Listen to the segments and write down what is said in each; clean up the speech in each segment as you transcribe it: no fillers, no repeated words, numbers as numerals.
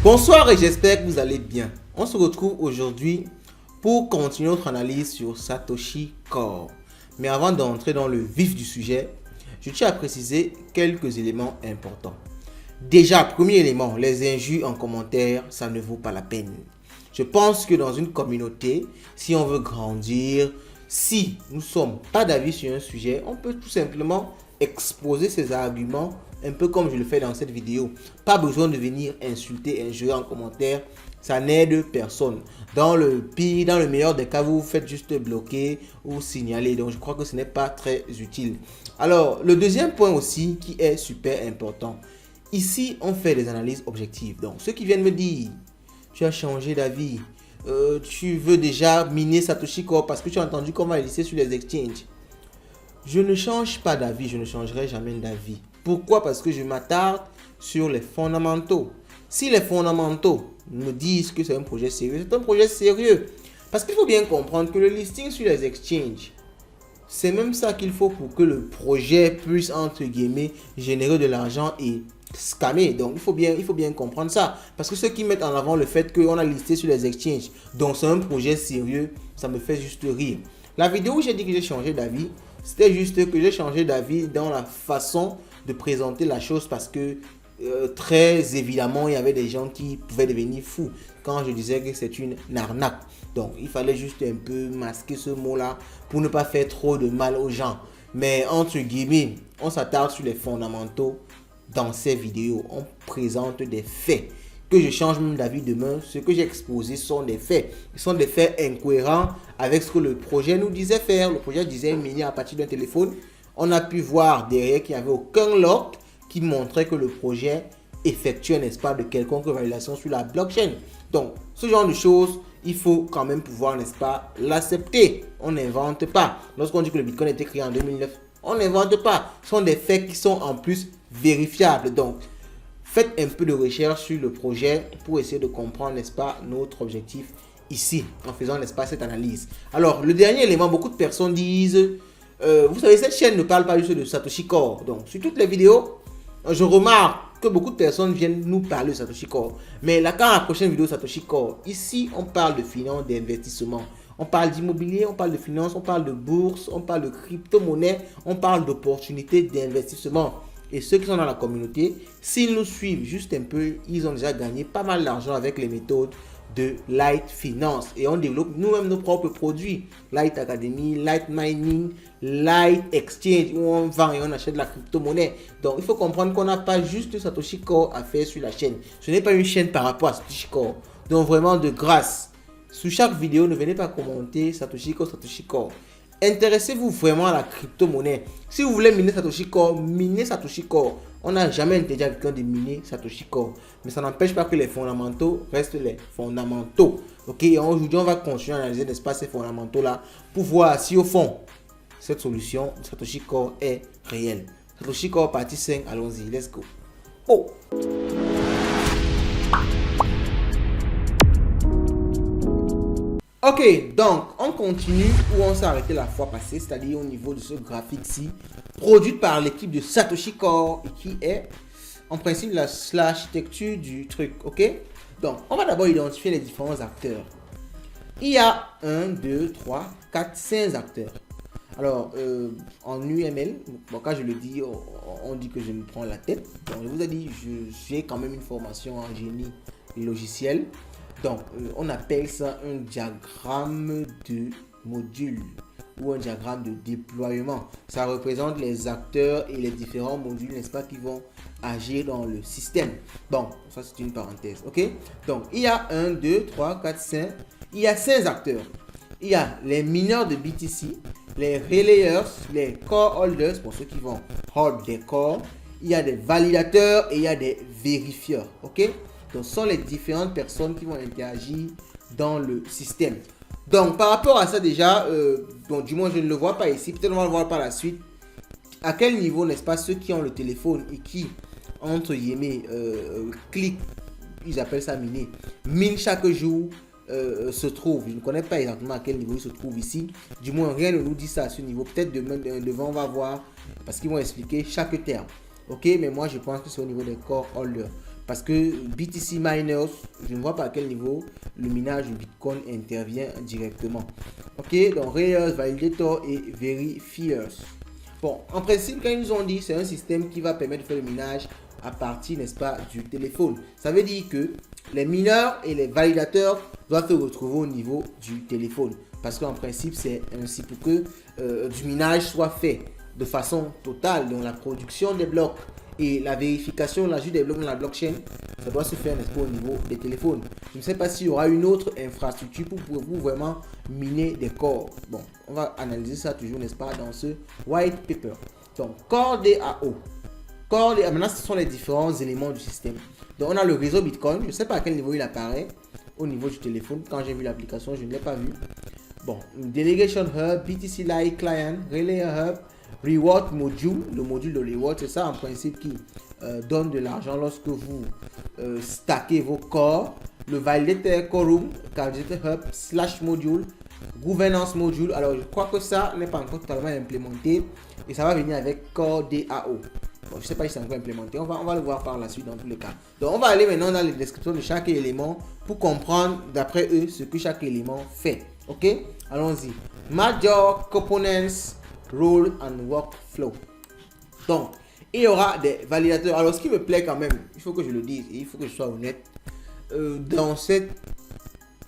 Bonsoir et j'espère que vous allez bien. On se retrouve aujourd'hui pour continuer notre analyse sur Satoshi Core. Mais avant d'entrer dans le vif du sujet, je tiens à préciser quelques éléments importants. Déjà, premier élément, les injures en commentaire, ça ne vaut pas la peine. Je pense que dans une communauté, si on veut grandir, si nous ne sommes pas d'avis sur un sujet, on peut tout simplement exposer ses arguments, un peu comme je le fais dans cette vidéo. Pas besoin de venir insulter, injurer en commentaire, ça n'aide personne. Dans le pire, dans le meilleur des cas, vous faites juste bloquer ou signaler. Donc je crois que ce n'est pas très utile. Alors, le deuxième point aussi qui est super important. Ici, on fait des analyses objectives. Donc, ceux qui viennent me dire, tu as changé d'avis, tu veux déjà miner Satoshi Core parce que tu as entendu qu'on va lister sur les exchanges. Je ne change pas d'avis, je ne changerai jamais d'avis. Pourquoi? Parce que je m'attarde sur les fondamentaux. Si les fondamentaux me disent que c'est un projet sérieux, c'est un projet sérieux. Parce qu'il faut bien comprendre que le listing sur les exchanges, c'est même ça qu'il faut pour que le projet puisse, entre guillemets, générer de l'argent et scammer. Donc, il faut bien comprendre ça. Parce que ceux qui mettent en avant le fait qu'on a listé sur les exchanges, donc c'est un projet sérieux, ça me fait juste rire. La vidéo où j'ai dit que j'ai changé d'avis, c'était juste que j'ai changé d'avis dans la façon de présenter la chose parce que très évidemment, il y avait des gens qui pouvaient devenir fous quand je disais que c'est une arnaque. Donc, il fallait juste un peu masquer ce mot-là pour ne pas faire trop de mal aux gens. Mais entre guillemets, on s'attarde sur les fondamentaux dans ces vidéos. On présente des faits. Que je change même d'avis demain, ce que j'ai exposé sont des faits. Ce sont des faits incohérents avec ce que le projet nous disait faire. Le projet disait miner à partir d'un téléphone. On a pu voir derrière qu'il n'y avait aucun log qui montrait que le projet effectuait, n'est-ce pas, de quelconque validation sur la blockchain. Donc, ce genre de choses, il faut quand même pouvoir, n'est-ce pas, l'accepter. On n'invente pas. Lorsqu'on dit que le Bitcoin a été créé en 2009, on n'invente pas. Ce sont des faits qui sont en plus vérifiables. Donc, faites un peu de recherche sur le projet pour essayer de comprendre, n'est-ce pas, notre objectif ici, en faisant, n'est-ce pas, cette analyse. Alors, le dernier élément, beaucoup de personnes disent, vous savez, cette chaîne ne parle pas juste de Satoshi Core. Donc, sur toutes les vidéos, je remarque que beaucoup de personnes viennent nous parler de Satoshi Core. Mais là, quand la prochaine vidéo Satoshi Core, ici, on parle de finance, d'investissement. On parle d'immobilier, on parle de finance, on parle de bourse, on parle de crypto-monnaie, on parle d'opportunités d'investissement. Et ceux qui sont dans la communauté, s'ils nous suivent juste un peu, ils ont déjà gagné pas mal d'argent avec les méthodes de Light Finance. Et on développe nous-mêmes nos propres produits. Light Academy, Light Mining, Light Exchange, où on vend et on achète de la crypto-monnaie. Donc, il faut comprendre qu'on n'a pas juste Satoshi Core à faire sur la chaîne. Ce n'est pas une chaîne par rapport à Satoshi Core. Donc, vraiment de grâce, sous chaque vidéo, ne venez pas commenter Satoshi Core, Satoshi Core. Intéressez-vous vraiment à la crypto-monnaie. Si vous voulez miner Satoshi Core, minez Satoshi Core. On n'a jamais interdit à quelqu'un de miner Satoshi Core. Mais ça n'empêche pas que les fondamentaux restent les fondamentaux. Ok, aujourd'hui, on va continuer à analyser, n'est-ce pas, ces fondamentaux-là pour voir si au fond, cette solution Satoshi Core est réelle. Satoshi Core partie 5, allons-y, let's go. Oh! Ok, donc on continue où on s'est arrêté la fois passée, c'est-à-dire au niveau de ce graphique-ci, produit par l'équipe de Satoshi Core et qui est en principe l'architecture du truc, ok? Donc, on va d'abord identifier les différents acteurs. Il y a 1, 2, 3, 4, 5 acteurs. Alors, en UML, bon, quand je le dis, on dit que je me prends la tête. Donc, je vous ai dit, j'ai quand même une formation en génie logiciel. Donc, on appelle ça un diagramme de module ou un diagramme de déploiement. Ça représente les acteurs et les différents modules, n'est-ce pas, qui vont agir dans le système. Donc, ça c'est une parenthèse, ok? Donc, il y a 1, 2, 3, 4, 5. Il y a 5 acteurs. Il y a les mineurs de BTC, les relayers, les core holders, pour ceux qui vont hold des cores. Il y a des validateurs et il y a des vérifieurs, ok? Donc, ce sont les différentes personnes qui vont interagir dans le système. Donc, par rapport à ça déjà, bon, du moins, je ne le vois pas ici. Peut-être on va le voir par la suite. À quel niveau, n'est-ce pas, ceux qui ont le téléphone et qui, entre guillemets, cliquent, ils appellent ça miner, mine chaque jour, se trouve. Je ne connais pas exactement à quel niveau il se trouve ici. Du moins, rien ne nous dit ça à ce niveau. Peut-être devant, on va voir, parce qu'ils vont expliquer chaque terme. Ok, mais moi, je pense que c'est au niveau des core holders. Parce que BTC miners, je ne vois pas à quel niveau le minage du Bitcoin intervient directement. Ok, donc relayers, validators et verifiers. Bon, en principe, quand ils nous ont dit c'est un système qui va permettre de faire le minage à partir, n'est-ce pas, du téléphone. Ça veut dire que les mineurs et les validateurs doivent se retrouver au niveau du téléphone. Parce qu'en principe, c'est ainsi pour que du minage soit fait de façon totale. Donc la production des blocs et la vérification, l'ajout des blocs dans la blockchain, ça doit se faire, n'est-ce pas, au niveau des téléphones. Je ne sais pas s'il y aura une autre infrastructure pour vous vraiment miner des corps. Bon, on va analyser ça toujours, n'est-ce pas, dans ce white paper. Donc, Core DAO. Maintenant, ce sont les différents éléments du système. Donc, on a le réseau Bitcoin. Je ne sais pas à quel niveau il apparaît au niveau du téléphone. Quand j'ai vu l'application, je ne l'ai pas vu. Bon, Delegation Hub, BTC Lite Client, Relay Hub, Reward Module, le module de reward, c'est ça en principe qui donne de l'argent lorsque vous stackez vos corps. Le Validator Quorum, Validator Hub, Slash Module, Gouvernance Module. Alors, je crois que ça n'est pas encore totalement implémenté et ça va venir avec Core DAO. Bon, je ne sais pas si c'est encore implémenté, on va le voir par la suite dans tous les cas. Donc, on va aller maintenant dans les descriptions de chaque élément pour comprendre d'après eux ce que chaque élément fait. Ok, allons-y. Major Components, Role and Workflow. Donc, il y aura des validateurs. Alors, ce qui me plaît quand même, il faut que je le dise et il faut que je sois honnête, dans cette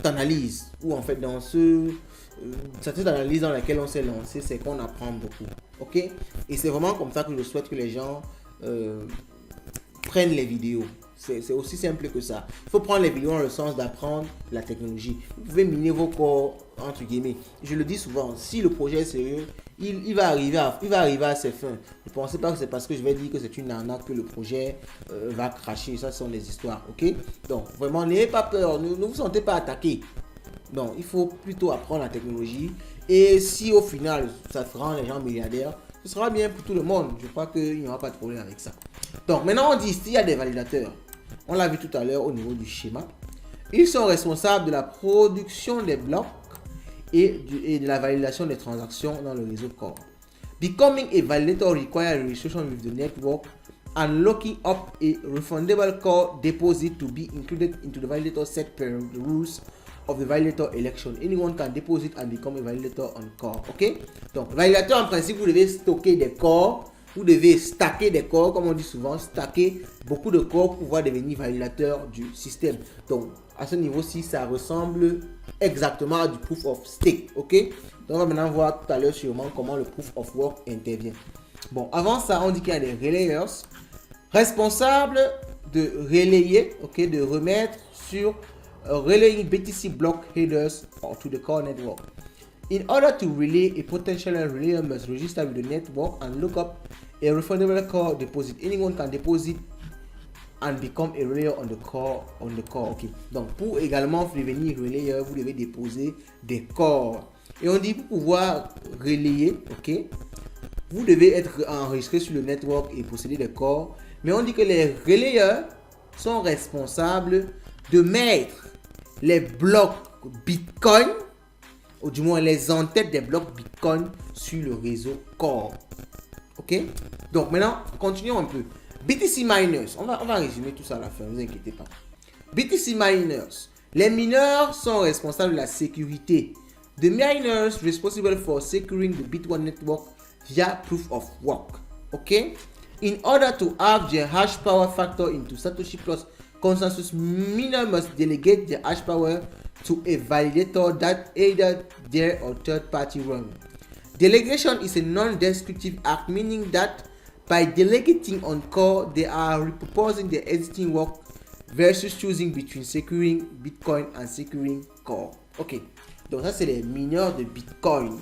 analyse, ou en fait dans cette analyse dans laquelle on s'est lancé, c'est qu'on apprend beaucoup. Ok, et c'est vraiment comme ça que je souhaite que les gens prennent les vidéos. C'est aussi simple que ça. Il faut prendre les vidéos dans le sens d'apprendre la technologie. Vous pouvez miner vos corps, entre guillemets. Je le dis souvent, si le projet est sérieux, il va arriver à ses fins. Ne pensez pas que c'est parce que je vais dire que c'est une arnaque que le projet va cracher. Ça, ce sont des histoires. Ok? Donc, vraiment, n'ayez pas peur. Ne vous sentez pas attaqué. Non, il faut plutôt apprendre la technologie. Et si au final, ça rend les gens milliardaires, ce sera bien pour tout le monde. Je crois qu'il n'y aura pas de problème avec ça. Donc, maintenant, on dit s'il y a des validateurs. On l'a vu tout à l'heure au niveau du schéma. Ils sont responsables de la production des blocs et de la validation des transactions dans le réseau Core. Becoming a validator requires registration with the network and locking up a refundable core deposit to be included into the validator set per the rules of the validator election. Anyone can deposit and become a validator on Core. Ok? Donc, validateur, en principe, vous devez stocker des corps. Vous devez stacker des corps, comme on dit souvent, stacker beaucoup de corps pour pouvoir devenir validateur du système. Donc, à ce niveau-ci, ça ressemble exactement à du proof of stake. Ok? Donc, on va maintenant voir tout à l'heure sûrement comment le proof of work intervient. Bon, avant ça, on dit qu'il y a des relayers responsables de relayer, ok, de remettre sur relaying BTC block headers to the core network. In order to relay, a potential relayer must register with the network and look up a refundable core deposit. Anyone can deposit and become a relayer on the core. Okay. Donc, pour également devenir relayer, vous devez déposer des corps. Et on dit pour pouvoir relayer, ok, vous devez être enregistré sur le network et posséder des corps. Mais on dit que les relayers sont responsables de mettre les blocs Bitcoin, ou du moins les entêtes des blocs Bitcoin sur le réseau Core. Ok? Donc maintenant, continuons un peu. BTC miners, on va résumer tout ça à la fin, ne vous inquiétez pas. BTC miners, les mineurs sont responsables de la sécurité. The miners responsible for securing the Bitcoin network via proof of work. Ok? In order to have the hash power factor into Satoshi Plus consensus, miner must delegate the hash power to a validator that either their or third party run. Delegation is a non-descriptive act, meaning that by delegating on Core, they are repurposing the existing work versus choosing between securing Bitcoin and securing Core. Ok, donc ça c'est les mineurs de Bitcoin.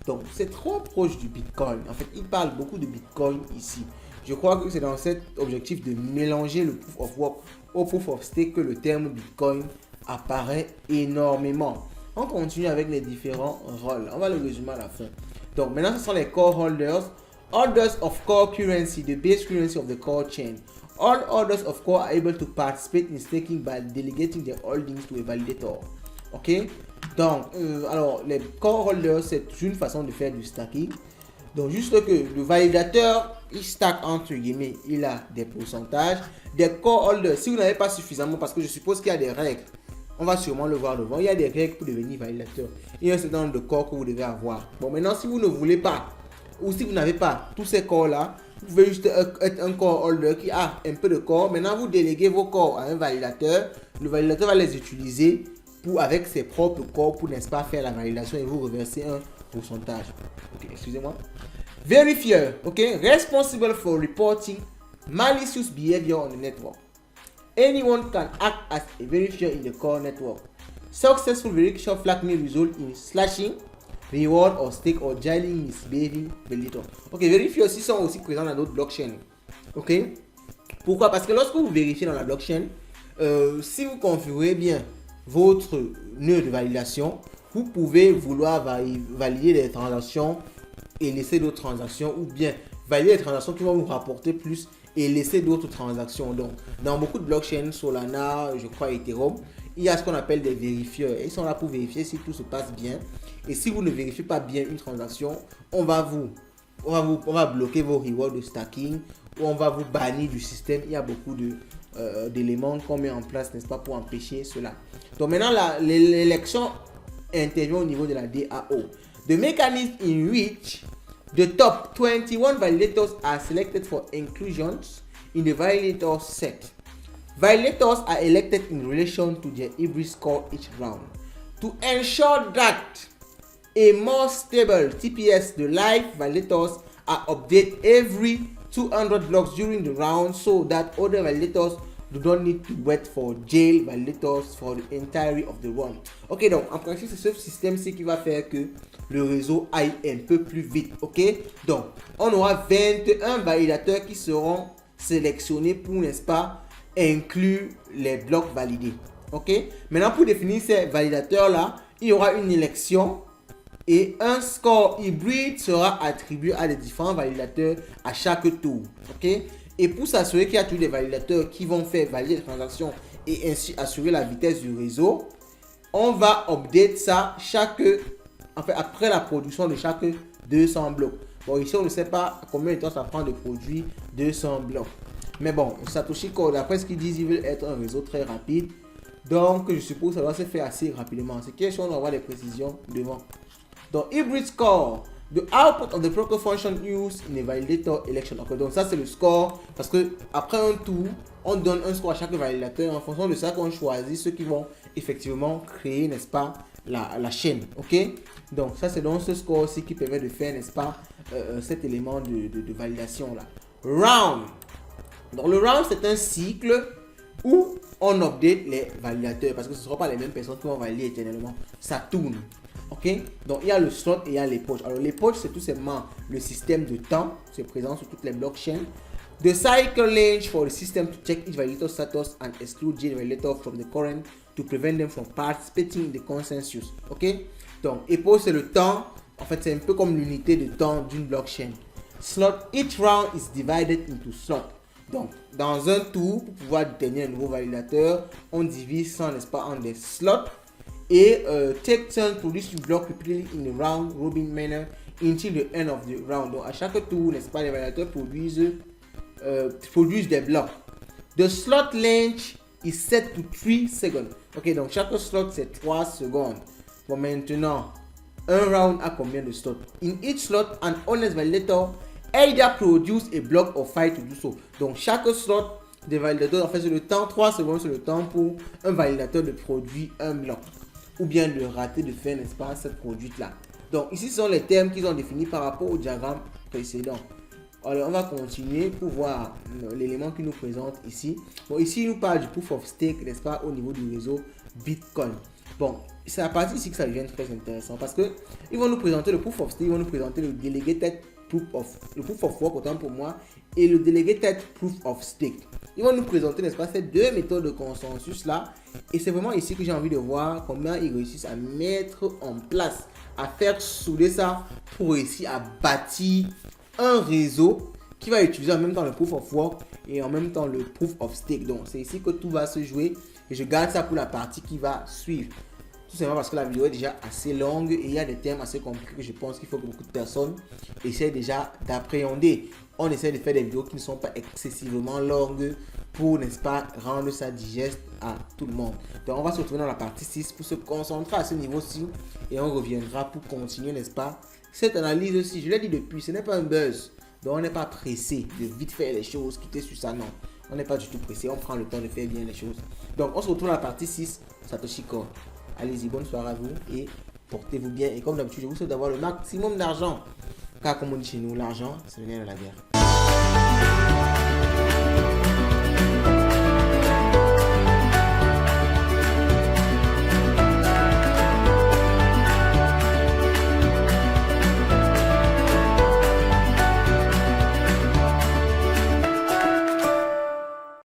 Donc c'est trop proche du Bitcoin. En fait, ils parlent beaucoup de Bitcoin ici. Je crois que c'est dans cet objectif de mélanger le proof of work au proof of stake que le terme Bitcoin apparaît énormément. On continue avec les différents rôles. On va le résumer à la fin. Donc maintenant, ce sont les core holders. Holders of core currency, the base currency of the core chain. All holders of core are able to participate in staking by delegating their holdings to a validator. Ok? Donc, alors, les core holders, c'est une façon de faire du stacking. Donc, juste que le validateur il stack entre guillemets, il a des pourcentages, des core holders. Si vous n'avez pas suffisamment, parce que je suppose qu'il y a des règles, on va sûrement le voir devant, il y a des règles pour devenir validateur. Il y a un certain nombre de corps que vous devez avoir. Bon, maintenant, si vous ne voulez pas, ou si vous n'avez pas tous ces corps-là, vous pouvez juste être un core holder qui a un peu de corps. Maintenant, vous déléguez vos corps à un validateur. Le validateur va les utiliser avec ses propres corps pour, n'est-ce pas, faire la validation et vous reverser un pourcentage. Ok, excusez-moi. Verifier, ok, responsible for reporting malicious behavior on the network. Anyone can act as a verifier in the core network. Successful verification flag may result in slashing, reward or stake or jailing misbehaving validator. Ok, vérifier aussi sont aussi présents dans d'autres blockchains. Ok, pourquoi? Parce que lorsque vous vérifiez dans la blockchain, si vous configurez bien votre nœud de validation, vous pouvez vouloir valider des transactions et laisser d'autres transactions, ou bien valider des transactions qui vont vous rapporter plus et laisser d'autres transactions. Donc, dans beaucoup de blockchains, Solana, je crois Ethereum, il y a ce qu'on appelle des vérifieurs. Ils sont là pour vérifier si tout se passe bien. Et si vous ne vérifiez pas bien une transaction, on va bloquer vos rewards de stacking, ou on va vous bannir du système. Il y a beaucoup d'éléments qu'on met en place, n'est-ce pas, pour empêcher cela. Donc maintenant, l'élection intervient au niveau de la DAO. The mechanism in which the top 21 validators are selected for inclusions in the validator set. Validators are elected in relation to their hybrid score each round. To ensure that a more stable TPS, the live validators are updated every 200 blocks during the round so that other validators do not need to wait for jail validators for the entirety of the run. Ok, donc en principe, c'est ce système-ci qui va faire que le réseau aille un peu plus vite. Ok, donc on aura 21 validateurs qui seront sélectionnés pour, n'est-ce pas, inclure les blocs validés. Ok, maintenant pour définir ces validateurs-là, il y aura une élection et un score hybride sera attribué à des différents validateurs à chaque tour. Ok, et pour s'assurer qu'il y a tous des validateurs qui vont faire valider les transactions et ainsi assurer la vitesse du réseau, on va update ça après la production de chaque 200 blocs. Bon, ici on ne sait pas combien de temps ça prend de produire 200 blocs. Mais bon, Satoshi Core, d'après ce qu'ils disent, ils veulent être un réseau très rapide. Donc, je suppose que ça doit se faire assez rapidement. C'est question d'avoir des précisions devant. Donc, Hybrid Score, the output of the proper function used in a validator election. Okay, donc, ça, c'est le score. Parce que après un tour, on donne un score à chaque validateur. En fonction de ça, qu'on choisit ceux qui vont effectivement créer, n'est-ce pas, la chaîne. Ok, donc, ça, c'est donc ce score aussi qui permet de faire, n'est-ce pas, cet élément de validation là. Round. Donc, le round, c'est un cycle où on update les validateurs parce que ce ne seront pas les mêmes personnes qui vont valider éternellement. Ça tourne. Ok, donc il y a le slot et il y a les poches. Alors, les poches, c'est tout simplement le système de temps. C'est présent sur toutes les blockchains. The cycle length for the system to check each validator status and exclude jail validator from the current to prevent them from participating in the consensus. Ok, donc epoch, c'est le temps. En fait, c'est un peu comme l'unité de temps d'une blockchain. Slot, each round is divided into slots. Donc, dans un tour, pour pouvoir détenir un nouveau validateur, on divise ça, n'est-ce pas, en des slots. Et take turn produce you block repeatedly in a round robin manner until the end of the round. Donc, à chaque tour, n'est-ce pas, les validateurs produisent des blocs. The slot length is set to 3 seconds. Ok, donc chaque slot, c'est 3 secondes. Bon, maintenant, un round a combien de slots? In each slot, an honest validator either produce a block or fight to do so. Donc, chaque slot des validateurs, en fait, c'est le temps, 3 secondes, c'est le temps pour un validateur de produire un bloc. Ou bien de rater de faire, n'est-ce pas, cette produite-là. Donc, ici, ce sont les termes qu'ils ont définis par rapport au diagramme précédent. Alors, on va continuer pour voir l'élément qui nous présente ici. Bon, ici, il nous parle du proof of stake, n'est-ce pas, au niveau du réseau Bitcoin. Bon, c'est à partir ici que ça devient très intéressant parce que ils vont nous présenter le proof of stake, ils vont nous présenter le delegated proof of work, autant pour moi, et le delegated proof of stake. Ils vont nous présenter, n'est-ce pas, ces deux méthodes de consensus là. Et c'est vraiment ici que j'ai envie de voir comment ils réussissent à mettre en place, à faire souder ça pour réussir à bâtir un réseau qui va utiliser en même temps le proof of work et en même temps le proof of stake. Donc, c'est ici que tout va se jouer et je garde ça pour la partie qui va suivre. Tout simplement parce que la vidéo est déjà assez longue et il y a des thèmes assez compliqués que je pense qu'il faut que beaucoup de personnes essaient déjà d'appréhender. On essaie de faire des vidéos qui ne sont pas excessivement longues pour, n'est-ce pas, rendre ça digeste à tout le monde. Donc on va se retrouver dans la partie 6 pour se concentrer à ce niveau-ci et on reviendra pour continuer, n'est-ce pas, cette analyse aussi. Je l'ai dit depuis, ce n'est pas un buzz. Donc on n'est pas pressé de vite faire les choses, quitter sur ça, non. On n'est pas du tout pressé, on prend le temps de faire bien les choses. Donc on se retrouve dans la partie 6, Satoshi Core. Allez-y, bonne soirée à vous et portez-vous bien. Et comme d'habitude, je vous souhaite d'avoir le maximum d'argent. Car comme on dit chez nous, l'argent, c'est le nerf de la guerre.